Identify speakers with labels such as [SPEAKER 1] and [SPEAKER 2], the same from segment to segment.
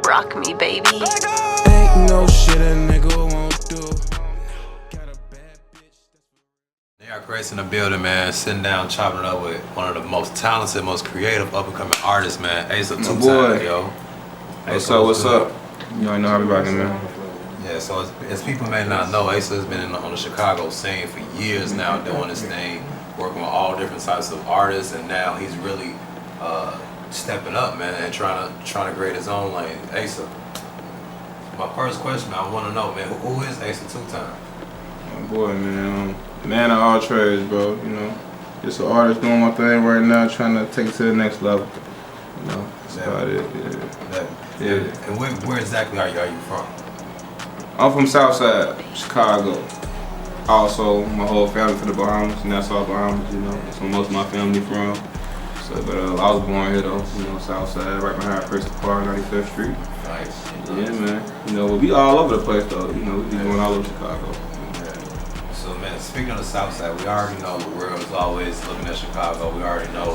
[SPEAKER 1] rock me, baby.
[SPEAKER 2] Ain't no shit a nigga won't do.
[SPEAKER 3] NayR Kick in the building, man. Sitting down, chopping it up with one of the most talented, most creative, up-and-coming artists, man. Asa, two-time, yo.
[SPEAKER 4] What's up? You already know how we rocking, man.
[SPEAKER 3] Yeah, so as people may not know, Asa has been on the Chicago scene for years now, doing this thing, working with all different types of artists, and now he's really stepping up, man, and trying to create his own lane. Asa, my first question, man, I want to know, man, who is Asa two-time?
[SPEAKER 4] My boy, man of all trades, bro. You know, just an artist doing my thing right now, trying to take it to the next level. You know, that's about it. Yeah.
[SPEAKER 3] And where exactly are you from?
[SPEAKER 4] I'm from Southside, Chicago. Also, my whole family from the Bahamas, Nassau, Bahamas. You know, that's where most of my family from. So, but I was born here though. You know, Southside, right behind Princeton Park, 95th Street.
[SPEAKER 3] Nice.
[SPEAKER 4] Yeah, man. You know, we all over the place though. You know, we be going all over Chicago.
[SPEAKER 3] So, man, speaking of the South Side, we already know the world is always looking at Chicago. We already know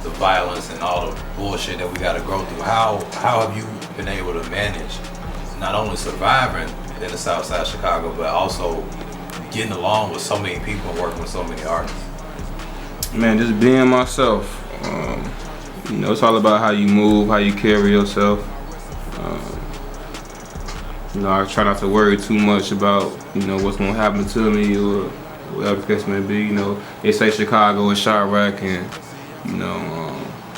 [SPEAKER 3] the violence and all the bullshit that we got to go through. How have you been able to manage not only surviving in the South Side of Chicago, but also getting along with so many people and working with so many artists?
[SPEAKER 4] Man, just being myself. You know, it's all about how you move, how you carry yourself. You know, I try not to worry too much about, you know, what's gonna happen to me or whatever the case may be. You know, they say Chicago is Chirac, and you know,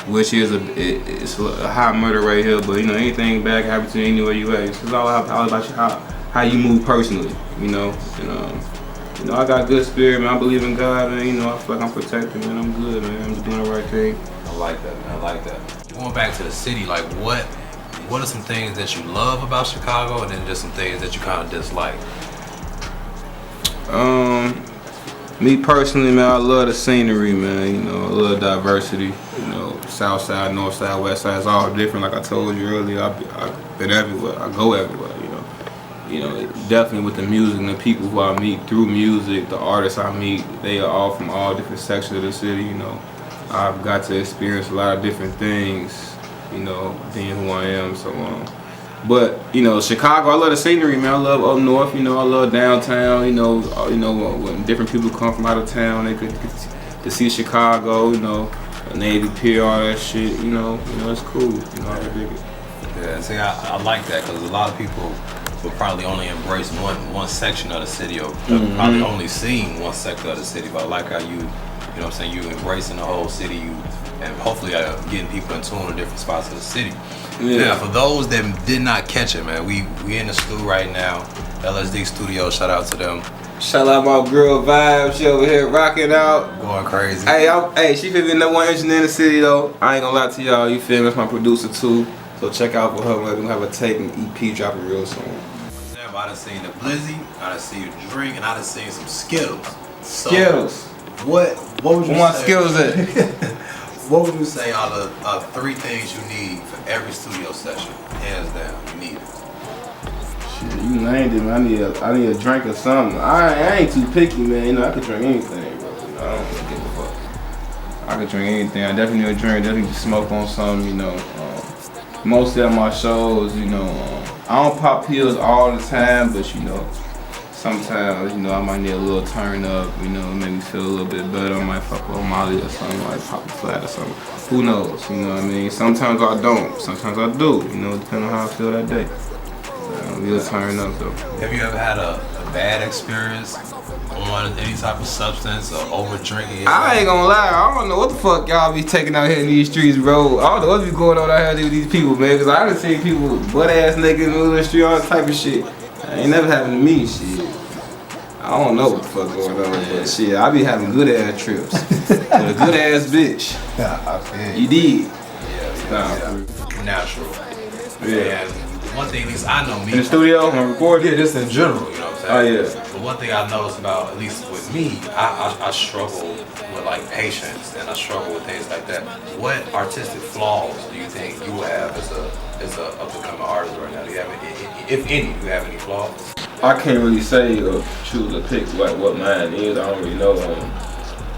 [SPEAKER 4] which is it's a high murder right here. But you know, anything bad can happen to you anywhere you at. It's all about how you move personally. You know, and you know, I got good spirit, man. I believe in God, man. You know, I feel like I'm protected, man. I'm good, man. I'm just doing the right thing.
[SPEAKER 3] I like that, man. I like that. Going back to the city, like what are some things that you love about Chicago, and then just some things that you kind of dislike?
[SPEAKER 4] Me personally, man, I love the scenery, man. You know, I love diversity. You know, South Side, North Side, West Side, it's all different. Like I told you earlier, I've been everywhere. I go everywhere. You know, definitely with the music and the people who I meet through music, the artists I meet, they are all from all different sections of the city. You know, I've got to experience a lot of different things. You know, being who I am, so but you know, Chicago, I love the scenery, man. I love up north, you know, I love downtown, you know, when different people come from out of town, they could to see Chicago, you know, Navy Pier, all that shit, you know, it's cool, you know, I dig it.
[SPEAKER 3] Yeah, see, I like that, because a lot of people will probably only embrace one section of the city, or probably only seen one sector of the city, but I like how you know what I'm saying, you embracing the whole city, and hopefully getting people in tune with different spots of the city.
[SPEAKER 4] Yeah.
[SPEAKER 3] Now, for those that did not catch it, man, we in the studio right now, LSD Studio, shout out to them.
[SPEAKER 4] Shout out my girl Vibe, she over here rocking out.
[SPEAKER 3] Going crazy.
[SPEAKER 4] Hey, she finna be the #1 engineer in the city though. I ain't gonna lie to y'all, you feel me? That's my producer too. So check out for her, we're gonna have a tape and EP dropping real soon.
[SPEAKER 3] I done seen the Blizzy, I done seen you drink, and I done seen some Skittles. So,
[SPEAKER 4] Skittles.
[SPEAKER 3] What would you say?
[SPEAKER 4] My Skittles at?
[SPEAKER 3] What would you say are the 3 things you need for every studio session? Hands down, you need it.
[SPEAKER 4] Shit, you named it, man. I need a drink or something. I ain't too picky, man. You know, I could drink anything, bro. You know, I don't really give a fuck. I could drink anything. I definitely need a drink. Definitely smoke on something, you know. Mostly at my shows, you know, I don't pop pills all the time, but you know, sometimes, you know, I might need a little turn up, you know, make me feel a little bit better. I might fuck with Molly or something, like pop a flat or something. Who knows, you know what I mean? Sometimes I don't, sometimes I do, you know, depending on how I feel that day. We'll turn up though.
[SPEAKER 3] Have you ever had a bad experience on any type of substance or over drinking?
[SPEAKER 4] I ain't gonna lie, I don't know what the fuck y'all be taking out here in these streets, bro. I don't know what's be going on out here with these people, man, cause I done seen people butt ass naked in the middle of the street, all that type of shit. Ain't never happened to me, shit. I don't know what the fuck going on, but shit, I be having good ass trips with a good ass bitch. You did?
[SPEAKER 3] Yeah. Natural.
[SPEAKER 4] Yeah.
[SPEAKER 3] And one thing, at least I know me.
[SPEAKER 4] In the studio, on recording?
[SPEAKER 3] Yeah, just in general, you know what I'm saying?
[SPEAKER 4] Oh yeah.
[SPEAKER 3] But one thing I noticed about, at least with me, I struggle with like patience, and I struggle with things like that. What artistic flaws do you think you have as a up-and-coming artist right now? Do you have any, if any, do you have any flaws?
[SPEAKER 4] I can't really say or choose or pick what mine is. I don't really know.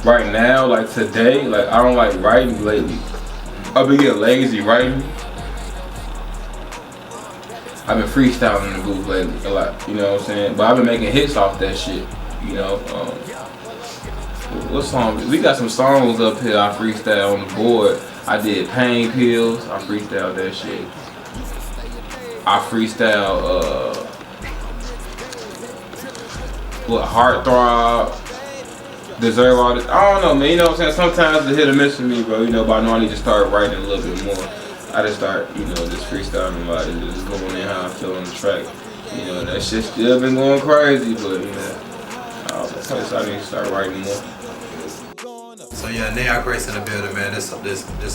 [SPEAKER 4] Right now, like today, like I don't like writing lately. I've been getting lazy writing. I've been freestyling in the booth lately a lot, you know what I'm saying? But I've been making hits off that shit, you know. What song? We got some songs up here I freestyle on the board. I did Pain Pills, I freestyled that shit. I freestyle, Heartthrob, Deserve All This. I don't know, man, you know what I'm saying? Sometimes it's hit or miss for me, bro, you know, but I know I need to start writing a little bit more. I just start, you know, just freestyling about it, just going in how I feel on the track. You know, that shit still been going crazy, but, you know, I need to start writing more.
[SPEAKER 3] So yeah, NayR Kick's in the building, man. This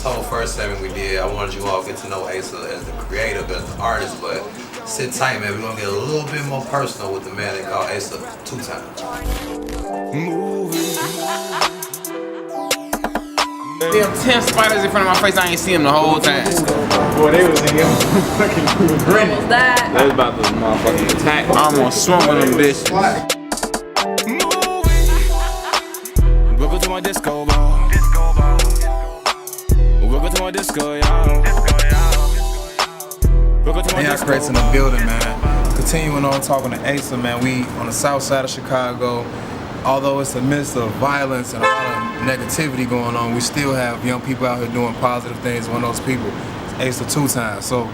[SPEAKER 3] whole first segment we did, I wanted you all to get to know Asa as the creator, as the artist, but sit tight, man. We're gonna get a little bit more personal with the man they call Asa 2 times.
[SPEAKER 4] Them 10 spiders in front of my face, I ain't see them the whole time.
[SPEAKER 1] Boy, they was in here fucking grinning.
[SPEAKER 5] Almost died.
[SPEAKER 4] They was about to motherfucking attack. I almost swung with them bitches.
[SPEAKER 2] Welcome to my disco ball. Welcome to my disco, y'all. NayR Kick's in the building, man. Continuing on talking to Asa, man. We on the south side of Chicago. Although it's a midst of violence and a lot of negativity going on, we still have young people out here doing positive things. One of those people is Asa 2 times. So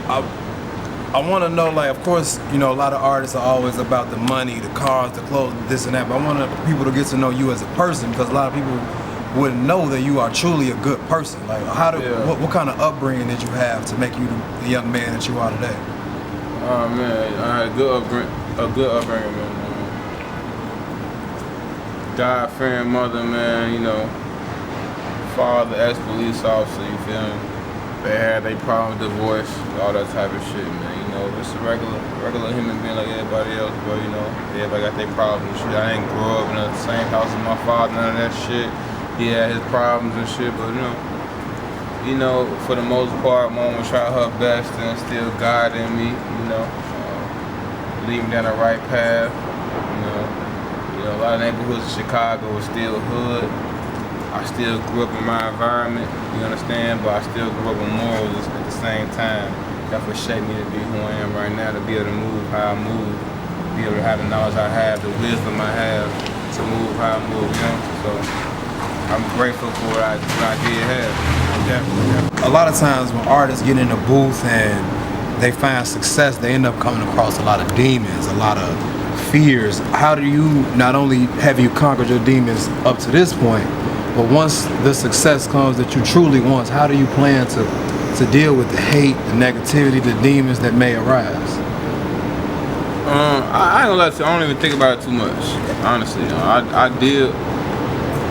[SPEAKER 2] I want to know, like, of course, you know, a lot of artists are always about the money, the cars, the clothes, this and that, but I want people to get to know you as a person, because a lot of people wouldn't know that you are truly a good person. Like, what kind of upbringing did you have to make you the young man that you are today?
[SPEAKER 4] Oh man, I had a good upbringing, man. God-fearing mother, man, you know, father, ex-police officer, you feel me? They had their problem, divorce, all that type of shit, man. You know, just a regular human being like everybody else, bro. You know, everybody got their problems and shit. I ain't grow up in the same house as my father, none of that shit. He had his problems and shit, but you know, for the most part, mom would try her best to instill God in me. You know, lead me down the right path. You know, a lot of neighborhoods in Chicago are still hood. I still grew up in my environment, you understand, but I still grew up with morals at the same time. That's what shaped me to be who I am right now, to be able to move how I move, be able to have the knowledge I have, the wisdom I have to move how I move, you know? So I'm grateful for what I did have.
[SPEAKER 2] A lot of times when artists get in the booth and they find success, they end up coming across a lot of demons, a lot of fears. How do you, not only have you conquered your demons up to this point, but once the success comes that you truly want, how do you plan to deal with the hate, the negativity, the demons that may arise?
[SPEAKER 4] I ain't gonna lie to you, I don't even think about it too much, honestly. You know, I deal,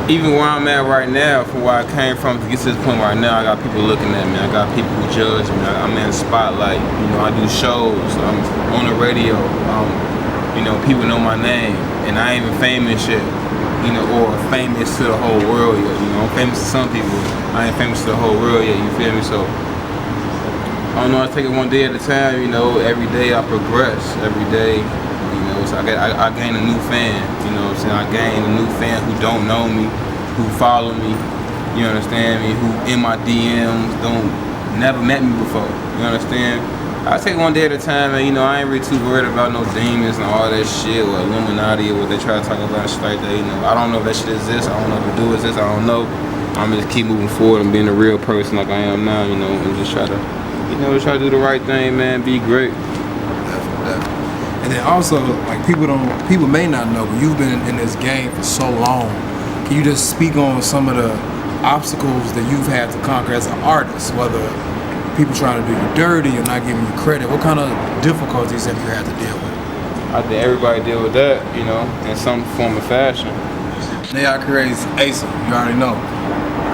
[SPEAKER 4] even where I'm at right now, from where I came from to get to this point right now, I got people looking at me, I got people who judge me, I'm in the spotlight, you know, I do shows, I'm on the radio, you know, people know my name, and I ain't even famous yet, you know, or famous to the whole world yet, you know. I'm famous to some people, I ain't famous to the whole world yet, you feel me? So, I don't know, I take it one day at a time, you know. Every day I progress, every day, you know, so I gain a new fan, you know what I'm saying? I gain a new fan who don't know me, who follow me, you understand me, who in my DMs, never met me before, you understand? I take one day at a time, and you know, I ain't really too worried about no demons and all that shit, or Illuminati, or what they try to talk about and shit like that, you know. I don't know if that shit exists, I don't know if it do exist, I don't know. I'm just keep moving forward and being a real person like I am now, you know, and just try to, you know, try to do the right thing, man, be great.
[SPEAKER 2] And then also, like, people may not know, but you've been in this game for so long. Can you just speak on some of the obstacles that you've had to conquer as an artist, whether people trying to do you dirty or not giving you credit? What kind of difficulties have you had to deal with?
[SPEAKER 4] I think everybody deal with that, you know, in some form of fashion.
[SPEAKER 2] NayR Kick's Asa, you already know.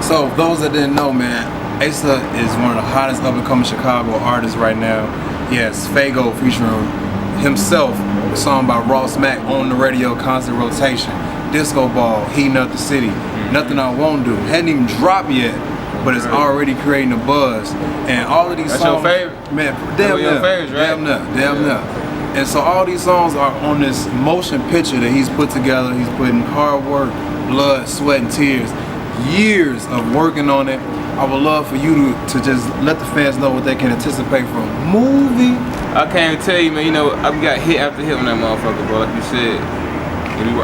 [SPEAKER 2] So those that didn't know, man, Asa is one of the hottest up and coming Chicago artists right now. He has Fago featuring himself, a song by Ross Mack, On the Radio, Constant Rotation, Disco Ball, Heating Up the City, Nothing I Won't Do. Hadn't even dropped yet, but it's already creating a buzz. And all of these songs,
[SPEAKER 4] your favorite?
[SPEAKER 2] Man, damn near, damn near. And so all these songs are on this motion picture that he's put together. He's putting hard work, blood, sweat, and tears, years of working on it. I would love for you to just let the fans know what they can anticipate from movie
[SPEAKER 4] I can't even tell you, man. You know, I've got hit after hit on that motherfucker, bro. Like you said,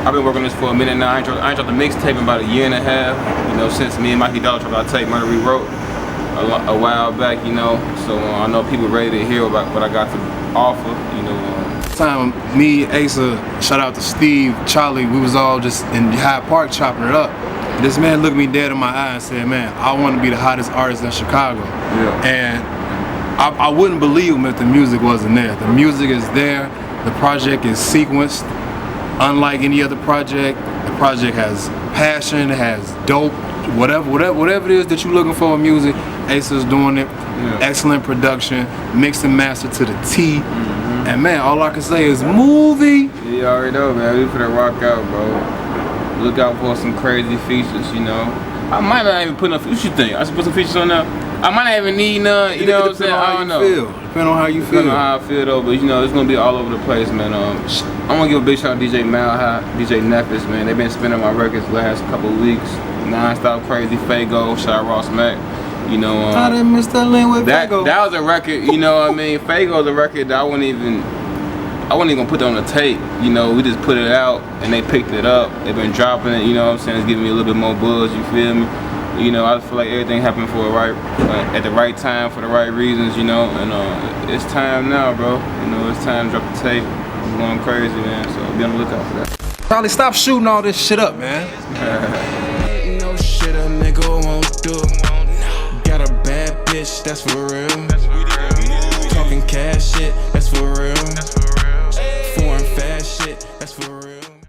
[SPEAKER 4] I've been working on this for a minute now. I ain't dropped the mixtape in about a year and a half. You know, since me and Mikey Dollar dropped our tape, Murder rewrote a while back. You know, so I know people ready to hear about what I got to offer. You know.
[SPEAKER 2] Time me, Asa, shout out to Steve, Charlie, we was all just in Hyde Park chopping it up. This man looked me dead in my eye and said, man, I want to be the hottest artist in Chicago.
[SPEAKER 4] Yeah.
[SPEAKER 2] And I wouldn't believe him if the music wasn't there. The music is there, the project is sequenced. Unlike any other project, the project has passion, it has dope, whatever it is that you're looking for in music, Asa's doing it. Yeah. Excellent production, mixed and mastered to the T. And man, all I can say is movie.
[SPEAKER 4] Yeah, you already know, man. We finna rock out, bro. Look out for some crazy features, you know. I might not even put no features. What you think? I should put some features on there? I might not even need none, you know what I'm saying? I don't know.
[SPEAKER 2] Depending on how you feel.
[SPEAKER 4] Depending on how I feel though, but you know, it's gonna be all over the place, man. I wanna give a big shout out to DJ Malhigh, DJ Nefis, man. They've been spinning my records the last couple of weeks. Non-stop crazy, Fago, shout out I you know,
[SPEAKER 2] I done missed that lane with Fago.
[SPEAKER 4] That was a record, you know what I mean? Fago's a record that I wasn't even gonna put it on the tape. You know, we just put it out and they picked it up. They've been dropping it, you know what I'm saying? It's giving me a little bit more buzz, you feel me? You know, I just feel like everything happened at the right time for the right reasons, you know, and it's time now, bro. You know, it's time to drop the tape. I'm going crazy, man, so be on the lookout for that.
[SPEAKER 2] Probably stop shooting all this shit up, man.
[SPEAKER 5] Ain't no shit a nigga won't do. Got a bad bitch, that's for real. Talking cash shit, that's for real. Foreign fast shit, that's for real.